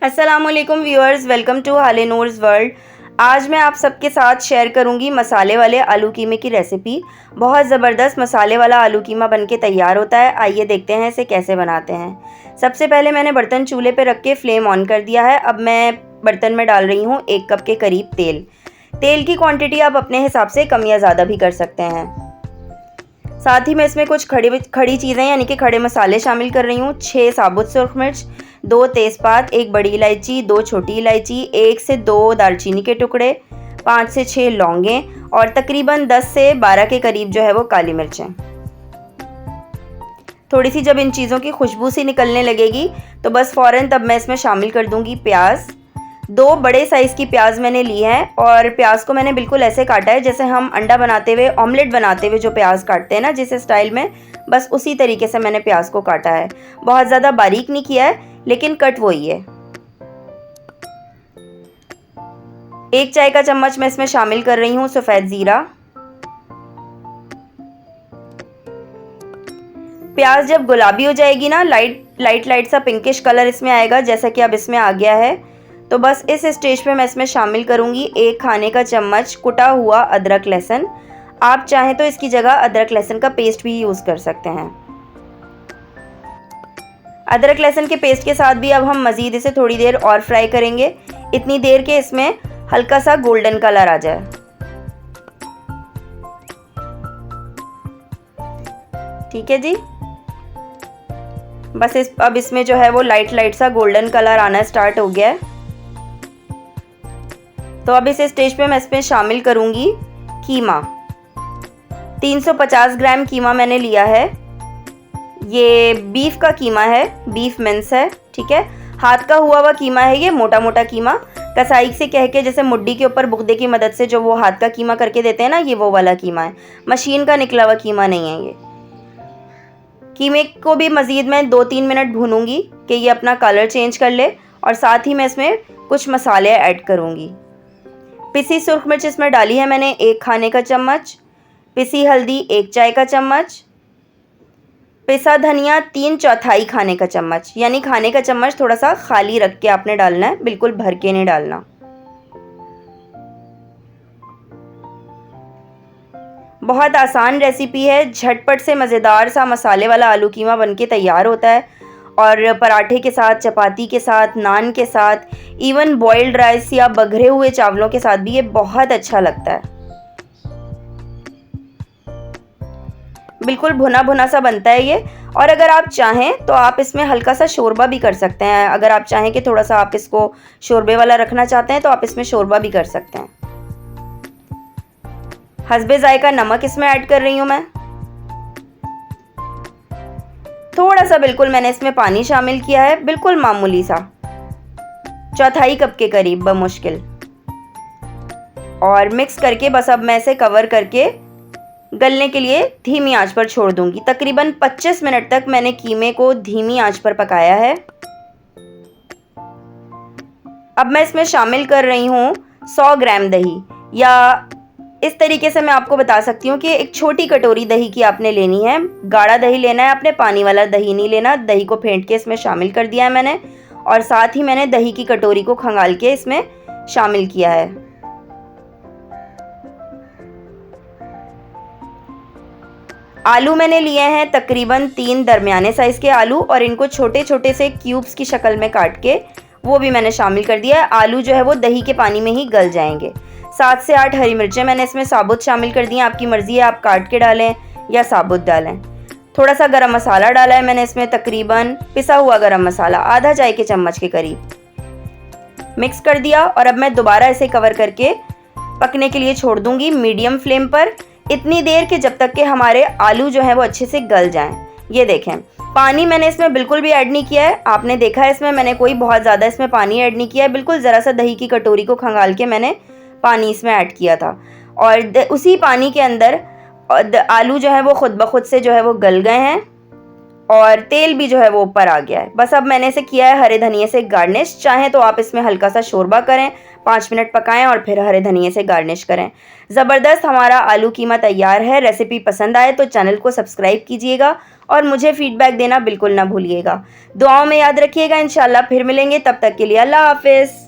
अस्सलामुअलैकुम viewers, welcome to हाले Noor's world. आज मैं आप सबके साथ शेयर करूंगी मसाले वाले आलू कीमे की रेसिपी। बहुत ज़बरदस्त मसाले वाला आलू कीमा बनके तैयार होता है। आइए देखते हैं इसे कैसे बनाते हैं। सबसे पहले मैंने बर्तन चूल्हे पे रख के फ्लेम ऑन कर दिया है। अब मैं बर्तन में डाल रही हूँ 1 कप के करीब तेल। तेल की क्वांटिटी आप अपने हिसाब से कम या ज़्यादा भी कर सकते हैं। साथ ही मैं इसमें कुछ खड़ी चीज़ें यानी कि खड़े मसाले शामिल कर रही हूँ। 6 साबुत सुर्ख मिर्च, 2 तेज़पात, 1 बड़ी इलायची, 2 छोटी इलायची, 1 से 2 दालचीनी के टुकड़े, 5 से 6 लौंगें और तकरीबन 10 से 12 के करीब जो है वो काली मिर्चें। थोड़ी सी जब इन चीज़ों की खुशबू सी निकलने लगेगी तो बस फ़ौरन तब मैं इसमें शामिल कर दूंगी प्याज। 2 बड़े साइज़ की प्याज मैंने ली है और प्याज को मैंने बिल्कुल ऐसे काटा है जैसे हम अंडा बनाते हुए, ऑमलेट बनाते हुए जो प्याज काटते हैं ना, जिस स्टाइल में, बस उसी तरीके से मैंने प्याज को काटा है। बहुत ज़्यादा बारीक नहीं किया है, लेकिन कट वही है। 1 चाय का चम्मच मैं इसमें शामिल कर रही हूँ सफ़ेद ज़ीरा। प्याज जब गुलाबी हो जाएगी ना, लाइट सा पिंकिश कलर इसमें आएगा, जैसा कि अब इसमें आ गया है, तो बस इस स्टेज पे मैं इसमें शामिल करूंगी 1 खाने का चम्मच कुटा हुआ अदरक लहसुन। आप चाहें तो इसकी जगह अदरक लहसुन का पेस्ट भी यूज़ कर सकते हैं। अदरक लहसुन के पेस्ट के साथ भी अब हम मज़ीद इसे थोड़ी देर और फ्राई करेंगे, इतनी देर के इसमें हल्का सा गोल्डन कलर आ जाए। ठीक है जी, बस अब इसमें जो है वो लाइट सा गोल्डन कलर आना स्टार्ट हो गया है। तो अब इस स्टेज पे मैं इसमें शामिल करूंगी कीमा। 350 ग्राम कीमा मैंने लिया है। ये बीफ का कीमा है, बीफ मिन्स है। ठीक है, हाथ का हुआ कीमा है ये, मोटा मोटा कीमा। कसाई से कह के जैसे मुड्डी के ऊपर बुगदे की मदद से जो वो हाथ का कीमा करके देते हैं ना, ये वो वाला कीमा है। मशीन का निकला हुआ कीमा नहीं है ये। कीमे को भी मज़ीद मैं 2-3 मिनट भूनूंगी कि ये अपना कलर चेंज कर ले, और साथ ही मैं इसमें कुछ मसाले ऐड करूंगी। पिसी सुर्ख मिर्च इसमें डाली है मैंने 1 खाने का चम्मच, पिसी हल्दी 1 चाय का चम्मच, पिसा धनिया 3/4 खाने का चम्मच। यानी खाने का चम्मच थोड़ा सा खाली रख के आपने डालना है, बिल्कुल भर के नहीं डालना। बहुत आसान रेसिपी है, झटपट से मज़ेदार सा मसाले वाला आलू कीमा बनके तैयार होता है, और पराठे के साथ, चपाती के साथ, नान के साथ, इवन बॉइल्ड राइस या बघरे हुए चावलों के साथ भी ये बहुत अच्छा लगता है। बिल्कुल भुना भुना सा बनता है ये। और अगर आप चाहें तो आप इसमें हल्का सा शोरबा भी कर सकते हैं। अगर आप चाहें कि थोड़ा सा आप इसको शोरबे वाला रखना चाहते हैं तो आप इसमें शोरबा भी कर सकते हैं। हस्बे जायका नमक इसमें ऐड कर रही हूँ मैं। थोड़ा सा बिल्कुल मैंने इसमें पानी शामिल किया है, बिल्कुल मामूली सा, 1/4 कप के करीब बमुश्किल। और मिक्स करके बस अब मैं इसे कवर करके गलने के लिए धीमी आंच पर छोड़ दूंगी। तकरीबन 25 मिनट तक मैंने कीमे को धीमी आंच पर पकाया है। अब मैं इसमें शामिल कर रही हूँ 100 ग्राम दही, या इस तरीके से मैं आपको बता सकती हूँ कि एक छोटी कटोरी दही की आपने लेनी है। गाढ़ा दही लेना है आपने, पानी वाला दही नहीं लेना। दही को फेंट के इसमें शामिल कर दिया है मैंने, और साथ ही मैंने दही की कटोरी को खंगाल के इसमें शामिल किया है। आलू मैंने लिए हैं तकरीबन 3 दरमियाने साइज़ के आलू, और इनको छोटे छोटे से क्यूब्स की शक्ल में काट के वो भी मैंने शामिल कर दिया है। आलू जो है वो दही के पानी में ही गल जाएंगे। 7 से 8 हरी मिर्चें मैंने इसमें साबुत शामिल कर दी हैं। आपकी मर्ज़ी है, आप काट के डालें या साबुत डालें। थोड़ा सा गरम मसाला डाला है मैंने इसमें, तकरीबन पिसा हुआ गरम मसाला आधा चाय के चम्मच के करीब। मिक्स कर दिया, और अब मैं दोबारा इसे कवर करके पकने के लिए छोड़ दूंगी मीडियम फ्लेम पर, इतनी देर के जब तक कि हमारे आलू जो है वो अच्छे से गल जाएं। ये देखें, पानी मैंने इसमें बिल्कुल भी ऐड नहीं किया है। आपने देखा है इसमें मैंने कोई बहुत ज़्यादा इसमें पानी ऐड नहीं किया है। बिल्कुल ज़रा सा दही की कटोरी को खंगाल के मैंने पानी इसमें ऐड किया था, और उसी पानी के अंदर आलू जो है वो खुद ब खुद से जो है वो गल गए हैं। और तेल भी जो है वो ऊपर आ गया है। बस अब मैंने इसे किया है हरे धनिये से गार्निश। चाहें तो आप इसमें हल्का सा शोरबा करें, 5 मिनट पकाएं और फिर हरे धनिये से गार्निश करें। ज़बरदस्त हमारा आलू कीमा तैयार है। रेसिपी पसंद आए तो चैनल को सब्सक्राइब कीजिएगा और मुझे फीडबैक देना बिल्कुल ना भूलिएगा। दुआओं में याद रखिएगा। इंशाल्लाह फिर मिलेंगे, तब तक के लिए अल्लाह हाफिज़।